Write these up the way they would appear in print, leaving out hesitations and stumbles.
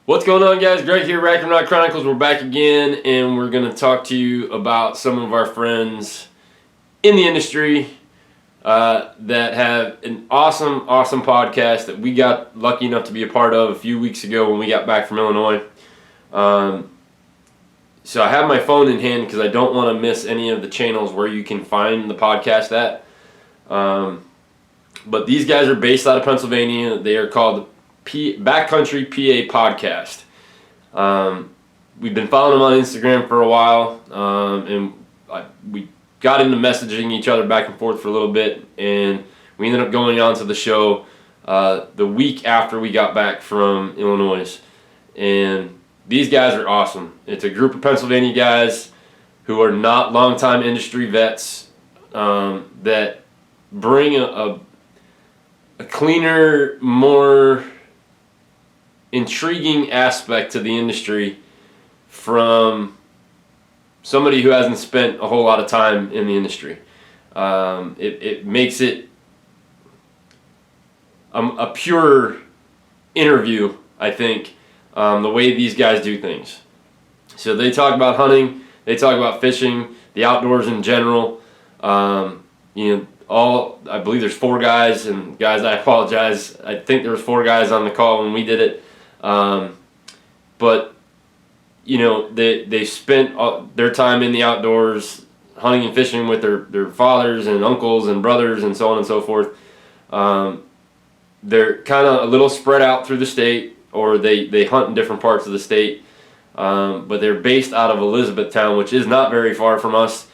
What's going on, guys? Greg here, Chronicles. We're back again, and we're going to talk to you about some of our friends in the industry that have an awesome podcast that we got lucky enough to be a part of a few weeks ago when we got back from Illinois. So I have my phone in hand because I don't want to miss any of the channels where you can find the podcast at. But these guys are based out of Pennsylvania. They are called Backcountry PA Podcast. We've been following them on Instagram for a while, and we got into messaging each other back and forth for a little bit, and we ended up going on to the show the week after we got back from Illinois. And these guys are awesome. It's a group of Pennsylvania guys who are not longtime industry vets that bring a cleaner, more intriguing aspect to the industry from somebody who hasn't spent a whole lot of time in the industry. It makes it a pure interview, I think, the way these guys do things. So they talk about hunting, they talk about fishing, the outdoors in general. I believe there's 4 guys, and guys, I apologize. I think there was 4 guys on the call when we did it. But they spent their time in the outdoors, hunting and fishing with their fathers and uncles and brothers and so on and so forth. They're kind of a little spread out through the state, or they hunt in different parts of the state. But they're based out of Elizabethtown, which is not very far from us.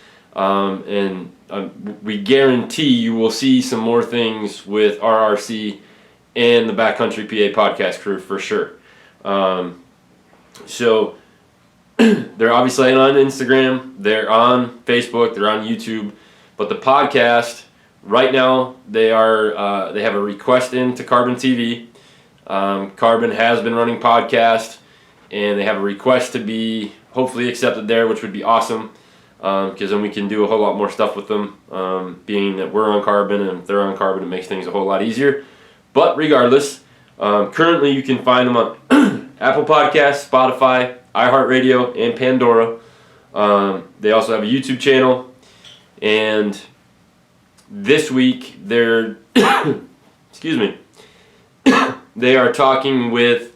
We guarantee you will see some more things with RRC and the Backcountry PA podcast crew for sure. So they're obviously on Instagram, they're on Facebook, they're on YouTube, but the podcast right now they have a request in to Carbon TV. Carbon has been running podcast, and they have a request to be hopefully accepted there, which would be awesome. Because then we can do a whole lot more stuff with them, being that we're on Carbon, and if they're on Carbon, it makes things a whole lot easier. But regardless, currently you can find them on Apple Podcasts, Spotify, iHeartRadio, and Pandora. They also have a YouTube channel, and this week they're they are talking with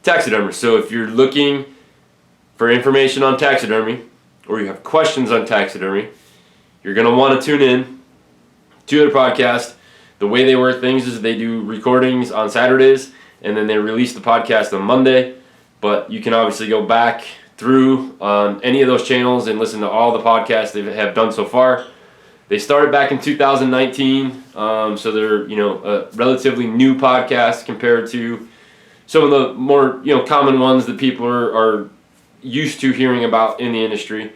taxidermists. So if you're looking for information on taxidermy, or you have questions on taxidermy, you're going to want to tune in to their podcast. The way they work things is they do recordings on Saturdays, and then they release the podcast on Monday. But you can obviously go back through on any of those channels and listen to all the podcasts they have done so far. They started back in 2019, so they're a relatively new podcast compared to some of the more common ones that people are used to hearing about in the industry.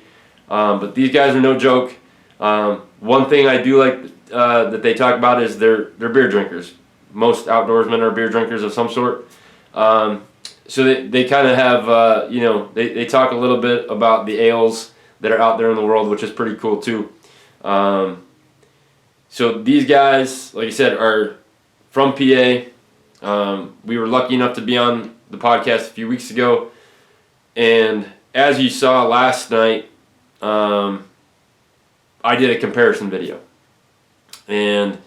But these guys are no joke. One thing I do like that they talk about is they're beer drinkers. Most outdoorsmen are beer drinkers of some sort. So they kind of have, they talk a little bit about the ales that are out there in the world, which is pretty cool too. So these guys, like I said, are from PA. We were lucky enough to be on the podcast a few weeks ago. And as you saw last night, I did a comparison video. And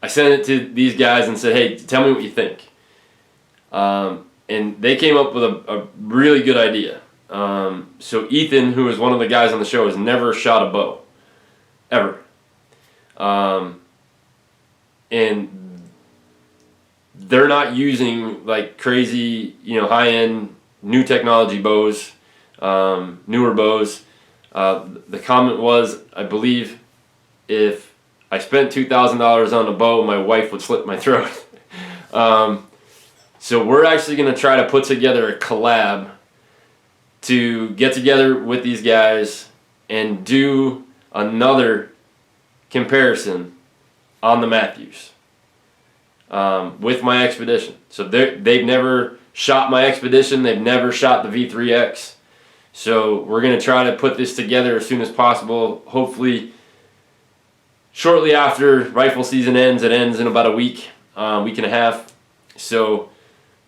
I sent it to these guys and said, hey, tell me what you think. And they came up with a really good idea. So Ethan, who is one of the guys on the show, has never shot a bow. Ever. And they're not using like crazy, high-end new technology bows, newer bows. The comment was, I believe, if I spent $2,000 on a bow, my wife would slit my throat. So we're actually going to try to put together a collab to get together with these guys and do another comparison on the Matthews with my Expedition. So they've never shot my Expedition. They've never shot the V3X. So we're going to try to put this together as soon as possible. Hopefully shortly after rifle season ends. It ends in about a week and a half. So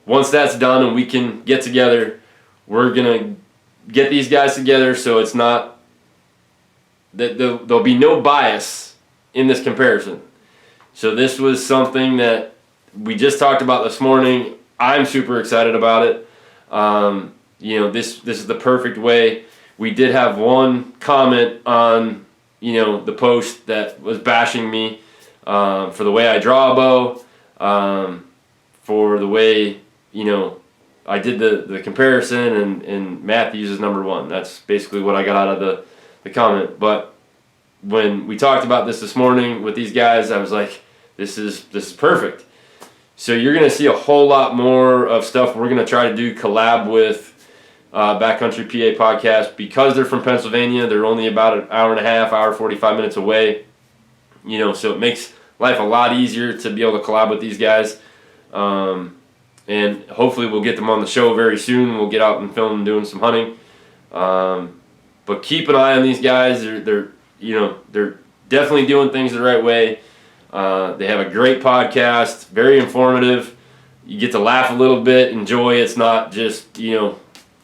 once that's done and we can get together, we're going to get these guys together so it's not that there'll be no bias in this comparison. So this was something that we just talked about this morning. I'm super excited about it. This is the perfect way. We did have one comment on, the post that was bashing me for the way I draw a bow, for the way, I did the comparison, and Matthews is number one. That's basically what I got out of the comment. But when we talked about this morning with these guys, I was like, this is perfect. So you're going to see a whole lot more of stuff. We're going to try to do collab with Backcountry PA podcast. Because they're from Pennsylvania, they're only about an hour and a half, hour 45 minutes away. So it makes life a lot easier to be able to collab with these guys. And hopefully we'll get them on the show very soon. We'll get out and film them doing some hunting. But keep an eye on these guys. They're definitely doing things the right way. They have a great podcast, very informative. You get to laugh a little bit, enjoy. It's not just,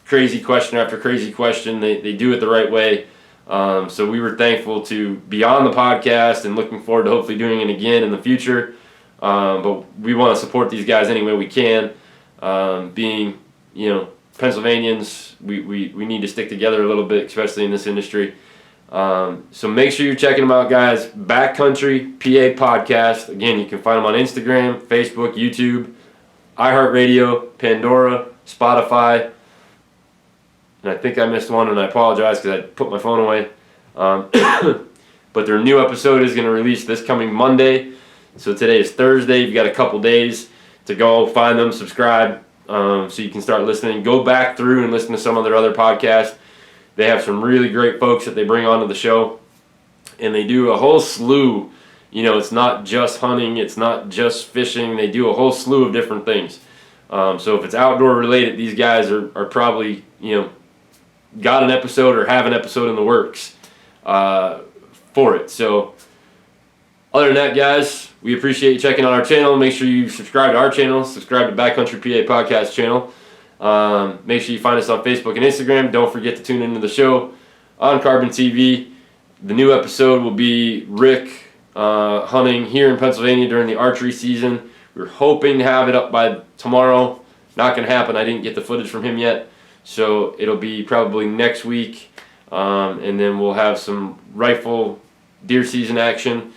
crazy question after crazy question. They do it the right way. So we were thankful to be on the podcast and looking forward to hopefully doing it again in the future. But we want to support these guys any way we can. Being, Pennsylvanians, we need to stick together a little bit, especially in this industry. So make sure you're checking them out, guys. Backcountry PA podcast. Again, you can find them on Instagram, Facebook, YouTube, iHeartRadio, Pandora, Spotify. And I think I missed one, and I apologize because I put my phone away. But their new episode is going to release this coming Monday. So today is Thursday. You've got a couple days to go find them, subscribe, so you can start listening. Go back through and listen to some of their other podcasts. They have some really great folks that they bring onto the show. And they do a whole slew. It's not just hunting. It's not just fishing. They do a whole slew of different things. So if it's outdoor related, these guys are probably, got an episode or have an episode in the works for it. So other than that, guys, we appreciate you checking out our channel. Make sure you subscribe to our channel. Subscribe to Backcountry PA podcast channel. Make sure you find us on Facebook and Instagram. Don't forget to tune into the show on Carbon TV. The new episode will be Rick hunting here in Pennsylvania during the archery season. We're hoping to have it up by tomorrow. Not going to happen. I didn't get the footage from him yet. So it'll be probably next week. And then we'll have some rifle deer season action.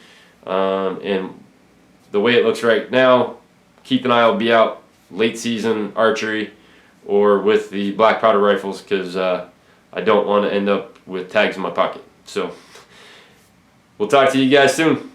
And the way it looks right now, Keith and I will be out late season archery or with the black powder rifles because I don't want to end up with tags in my pocket. So we'll talk to you guys soon.